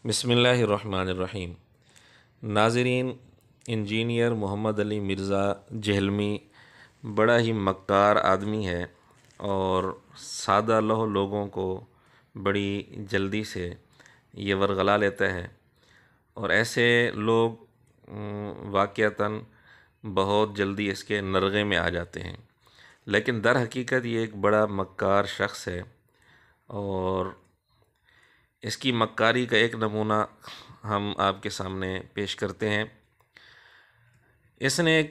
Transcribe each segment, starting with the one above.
बिस्मिल्लाहिर्रहमानिर्रहीम। नाज़रीन, इंजीनियर मोहम्मद अली मिर्ज़ा जहलमी बड़ा ही मक्कार आदमी है और सादा लौह लोगों को बड़ी जल्दी से ये वरगला लेता है और ऐसे लोग वाक़यातन बहुत जल्दी इसके नरगे में आ जाते हैं। लेकिन दर हकीकत ये एक बड़ा मक्कार शख्स है और इसकी मक्कारी का एक नमूना हम आपके सामने पेश करते हैं। इसने एक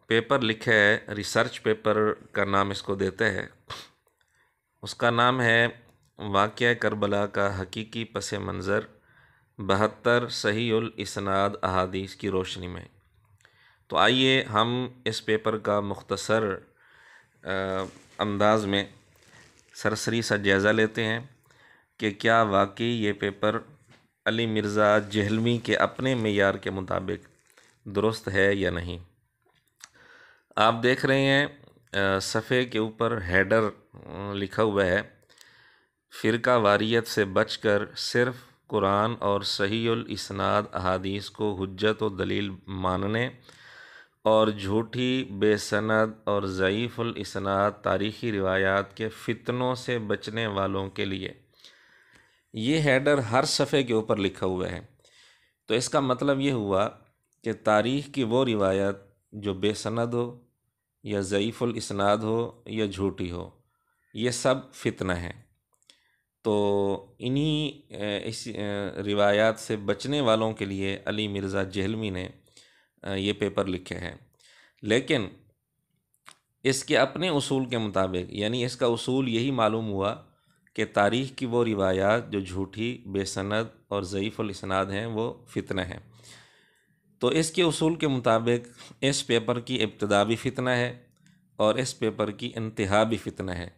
पेपर लिखा है, रिसर्च पेपर का नाम इसको देता है। उसका नाम है वाक़या करबला का हकीकी पस मंज़र 72 सहीउल इस्नाद अहादीस की रोशनी में। तो आइए हम इस पेपर का मुख्तसर अंदाज में सरसरी सा जायज़ा लेते हैं कि क्या वाकई ये पेपर अली मिर्ज़ा जहलमी के अपने मेयार के मुताबिक दुरुस्त है या नहीं। आप देख रहे हैं सफ़े के ऊपर हेडर लिखा हुआ है, फ़िरका वारियत से बचकर सिर्फ़ कुरान और सहीउल इस्नाद अहादीस को हुज्जत व दलील मानने और झूठी बेसनद और ज़ईफ़ुल इस्नाद तारीख़ी रिवायात के फ़ितनों से बचने वालों के लिए ये हेडर हर सफ़े के ऊपर लिखा हुआ है। तो इसका मतलब ये हुआ कि तारीख़ की वो रिवायत जो बेसनद हो या ज़ईफ़ुल इस्नाद हो या झूठी हो, ये सब फितना है। तो इन्हीं इस रिवायात से बचने वालों के लिए अली मिर्ज़ा जहलमी ने ये पेपर लिखे हैं। लेकिन इसके अपने उसूल के मुताबिक, यानी इसका उसूल यही मालूम हुआ कि तारीख़ की वो रिवायात जो झूठी बेसनद और ज़ईफ़ुल इस्नाद हैं वो फितना है। तो इसके उसूल के मुताबिक इस पेपर की इब्तिदा भी फितना है और इस पेपर की इंतहा भी फितना है।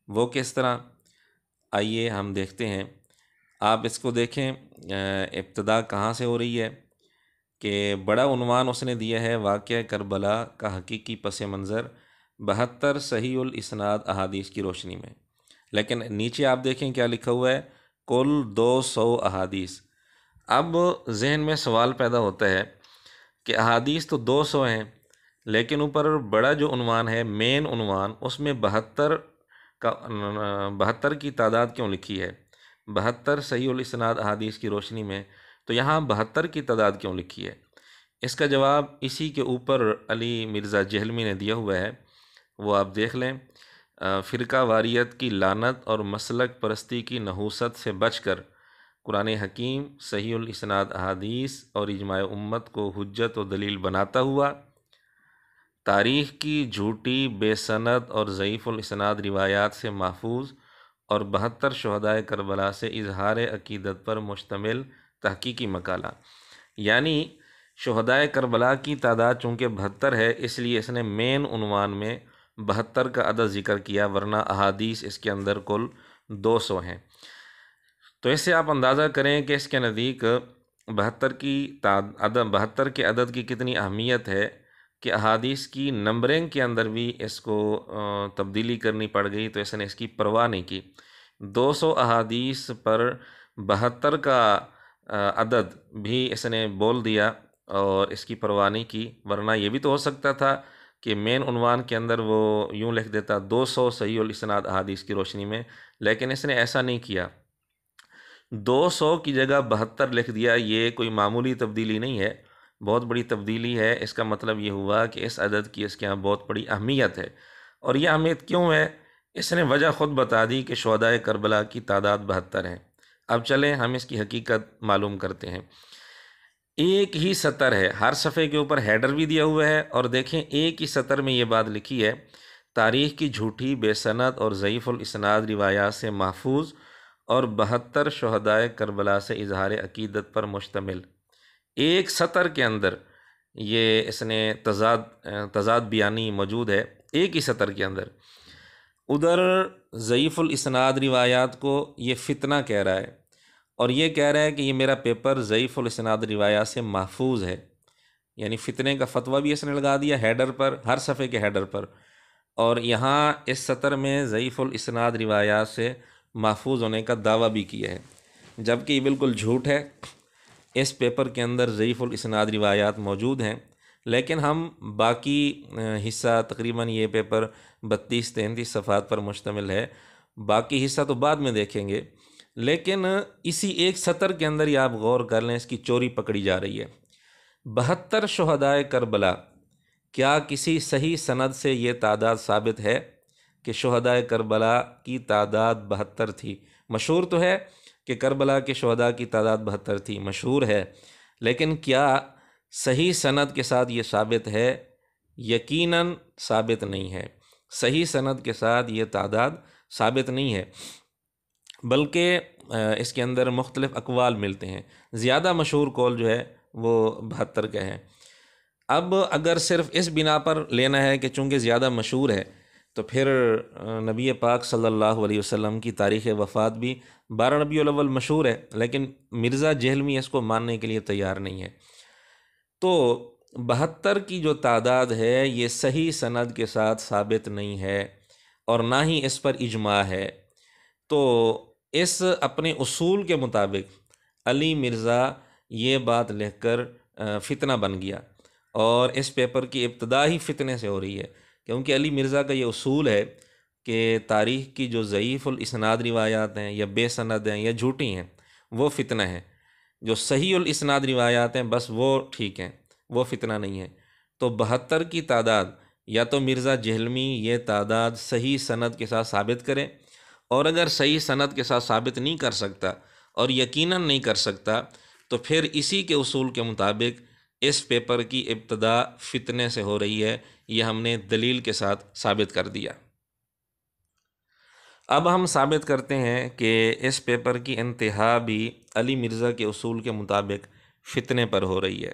वो किस तरह, आइए हम देखते हैं। आप इसको देखें, इब्तिदा कहाँ से हो रही है कि बड़ा उन्वान उसने दिया है वाक़या करबला का हकीकी पस मंज़र 72 सहीउल इस्नाद अहादीस की रोशनी में। लेकिन नीचे आप देखें क्या लिखा हुआ है, कुल 200 अहादीस। अब जहन में सवाल पैदा होता है कि अहादीस तो 200 हैं, लेकिन ऊपर बड़ा जो उन्वान है, मेन उन्वान, उसमें 72 की तादाद क्यों लिखी है? 72 सहीउल इस्नाद अहादीस की रोशनी में, तो यहाँ 72 की तादाद क्यों लिखी है? इसका जवाब इसी के ऊपर अली मिर्ज़ा जहलमी ने दिया हुआ है, वो आप देख लें। फ़िरका वारियत की लानत और मसलक परस्ती की नहूसत से बचकर कुरान हकीम, सहीउल इस्नाद अहादीस और इजमाए उम्मत को हुज्जत व दलील बनाता हुआ तारीख़ की झूठी बेसनद और ज़ईफ़ुल इस्नाद रिवायात से महफूज और 72 शुहदाए करबला से इजहार अकीदत पर मुश्तमिल तहकीकी मकाला। यानी शुहदाए करबला की तादाद चूँकि 72 है, इसलिए इसने मेन उन्वान में 72 का अदद ज़िक्र किया, वरना अहादीस इसके अंदर कुल 200 हैं। तो इससे आप अंदाज़ा करें कि इसके नज़दीक 72 के अदद की कितनी अहमियत है कि अहादीस की नंबरिंग के अंदर भी इसको तब्दीली करनी पड़ गई, तो इसने इसकी परवाह नहीं की। 200 अहादीस पर 72 का अदद भी इसने बोल दिया और इसकी परवाह नहीं की। वरना ये भी तो हो सकता था कि मेन उन्वान के अंदर वो यूँ लिख देता 200 सहीउल इस्नाद अहादीस की रोशनी में, लेकिन इसने ऐसा नहीं किया। 200 की जगह 72 लिख दिया। ये कोई मामूली तब्दीली नहीं है, बहुत बड़ी तब्दीली है। इसका मतलब ये हुआ कि इस अदद की इसके यहाँ बहुत बड़ी अहमियत है। और यह अहमियत क्यों है, इसने वजह ख़ुद बता दी कि शुहदाए करबला की तादाद 72 है। अब चलें हम इसकी हकीकत मालूम करते हैं। एक ही सतर है, हर सफ़े के ऊपर हेडर भी दिया हुआ है और देखें एक ही सतर में ये बात लिखी है, तारीख़ की झूठी बेसनद और ज़ईफ़ुल इस्नाद रिवायात से महफूज और 72 शुहदाए करबला से इजहार अकीदत पर मुश्तमिल। एक सतर के अंदर ये इसने तज़ाद बयानी मौजूद है, एक ही सतर के अंदर। उधर ज़ईफ़ुल इस्नाद रिवायात को ये फ़ितना कह रहा है और ये कह रहा है कि ये मेरा पेपर ज़ईफ़ुल इस्नाद रिवायात से महफूज है। यानी फ़ितने का फतवा भी इसने लगा दिया हेडर पर, हर सफ़े के हेडर पर। और यहाँ इस सतर में ज़ईफ़ुल इस्नाद रिवायात से महफूज होने का दावा भी किया है। جبکہ یہ بالکل جھوٹ ہے۔ اس پیپر کے اندر ضعیف الاسناد روایات موجود ہیں، لیکن ہم باقی حصہ تقریباً یہ پیپر 32-33 صفحات پر مشتمل ہے، باقی حصہ تو بعد میں دیکھیں گے، لیکن اسی ایک سطر کے اندر ہی آپ غور کر لیں، اس کی چوری پکڑی جا رہی ہے۔ 72 شہدائے کربلا، کیا کسی صحیح سند سے یہ تعداد ثابت ہے کہ شہدائے کربلا کی تعداد 72 تھی؟ مشہور تو ہے کہ کربلا کے شہداء کی تعداد 72 تھی، مشہور ہے، لیکن کیا صحیح سند کے ساتھ یہ ثابت ہے؟ یقیناً ثابت نہیں ہے، صحیح سند کے ساتھ یہ تعداد ثابت نہیں ہے، بلکہ اس کے اندر مختلف اقوال ملتے ہیں۔ زیادہ مشہور قول جو ہے وہ 72 کا ہے۔ اب اگر صرف اس بنا پر لینا ہے کہ چونکہ زیادہ مشہور ہے، تو پھر نبی پاک صلی اللہ علیہ وسلم کی تاریخ وفات بھی 12 ربیع الاول مشہور ہے، لیکن مرزا جہلمی اس کو ماننے کے لیے تیار نہیں ہے۔ تو 72 کی جو تعداد ہے یہ صحیح سند کے ساتھ ثابت نہیں ہے، اور نہ ہی اس پر اجماع ہے۔ تو اس اپنے اصول کے مطابق علی مرزا یہ بات لکھ کر فتنہ بن گیا، اور اس پیپر کی ابتدا ہی فتنے سے ہو رہی ہے، کیونکہ علی مرزا کا یہ اصول ہے کہ تاریخ کی جو ضعیف الاسناد روایات ہیں یا بے سند ہیں یا جھوٹی ہیں وہ فتنہ ہیں، جو صحیح الاسناد روایات ہیں بس وہ ٹھیک ہیں، وہ فتنہ نہیں ہے۔ تو 72 کی تعداد یا تو مرزا جہلمی یہ تعداد صحیح سند کے ساتھ ثابت کرے، اور اگر صحیح سند کے ساتھ ثابت نہیں کر سکتا اور یقیناً نہیں کر سکتا، تو پھر اسی کے اصول کے مطابق اس پیپر کی ابتدا فتنے سے ہو رہی ہے، یہ ہم نے دلیل کے ساتھ ثابت کر دیا۔ اب ہم ثابت کرتے ہیں کہ اس پیپر کی انتہا بھی علی مرزا کے اصول کے مطابق فتنے پر ہو رہی ہے۔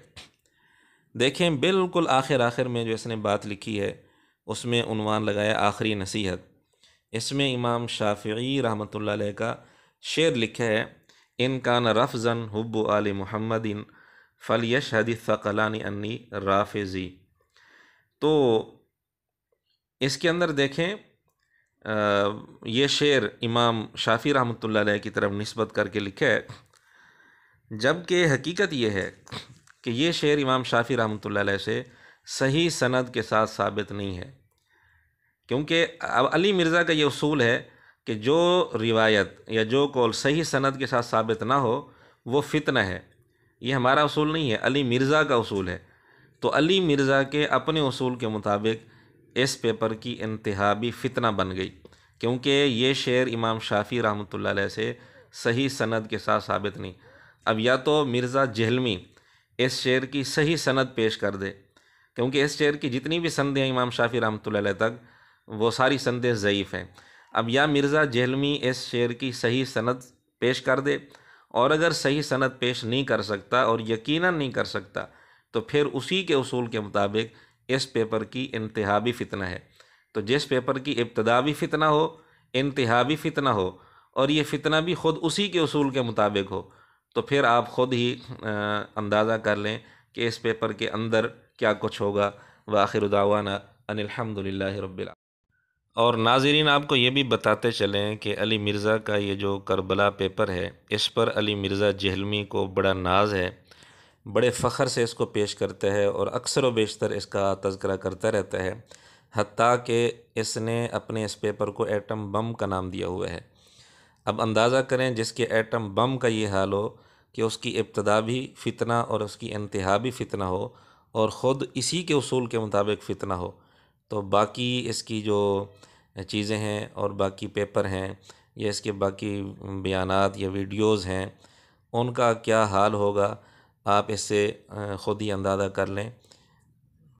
دیکھیں بالکل آخر میں جو اس نے بات لکھی ہے اس میں عنوان لگایا آخری نصیحت۔ اس میں امام شافعی رحمۃ اللہ علیہ کا شعر لکھا ہے، ان کان رفضاً حب آل محمد فلیشہد الثقلان انی رافضی۔ تو اس کے اندر دیکھیں یہ شعر امام شافعی رحمۃ اللہ علیہ کی طرف نسبت کر کے لکھا ہے، جبکہ حقیقت یہ ہے کہ یہ شعر امام شافعی رحمۃ اللہ علیہ سے صحیح سند کے ساتھ ثابت نہیں ہے، کیونکہ علی مرزا کا یہ اصول ہے کہ جو روایت یا جو قول صحیح سند کے ساتھ ثابت نہ ہو وہ فتنہ ہے۔ یہ ہمارا اصول نہیں ہے، علی مرزا کا اصول ہے۔ تو علی مرزا کے اپنے اصول کے مطابق اس پیپر کی انتہا بھی فتنہ بن گئی، کیونکہ یہ شعر امام شافعی رحمۃ اللہ علیہ سے صحیح سند کے ساتھ ثابت نہیں۔ اب یا تو مرزا جہلمی اس شعر کی صحیح سند پیش کر دے، کیونکہ اس شعر کی جتنی بھی سندیں ہیں امام شافعی رحمۃ اللہ علیہ تک وہ ساری سندیں ضعیف ہیں۔ اب یا مرزا جہلمی اس شعر کی صحیح سند پیش کر دے، اور اگر صحیح سند پیش نہیں کر سکتا اور یقیناً نہیں کر سکتا، تو پھر اسی کے اصول کے مطابق اس پیپر کی انتہا بھی فتنہ ہے۔ تو جس پیپر کی ابتدا بھی فتنہ ہو، انتہا بھی فتنہ ہو، اور یہ فتنہ بھی خود اسی کے اصول کے مطابق ہو، تو پھر آپ خود ہی اندازہ کر لیں کہ اس پیپر کے اندر کیا کچھ ہوگا۔ وآخر دعوانا ان الحمد للہ رب العالمین۔ اور ناظرین آپ کو یہ بھی بتاتے چلیں کہ علی مرزا کا یہ جو کربلا پیپر ہے اس پر علی مرزا جہلمی کو بڑا ناز ہے، بڑے فخر سے اس کو پیش کرتا ہے، اور اکثر و بیشتر اس کا تذکرہ کرتا رہتا ہے، حتیٰ کہ اس نے اپنے اس پیپر کو ایٹم بم کا نام دیا ہوا ہے۔ اب اندازہ کریں جس کے ایٹم بم کا یہ حال ہو کہ اس کی ابتدا بھی فتنہ اور اس کی انتہا بھی فتنہ ہو، اور خود اسی کے اصول کے مطابق فتنہ ہو، تو باقی اس کی جو چیزیں ہیں اور باقی پیپر ہیں یا اس کے باقی بیانات یا ویڈیوز ہیں ان کا کیا حال ہوگا، آپ اس سے خود ہی اندازہ کر لیں۔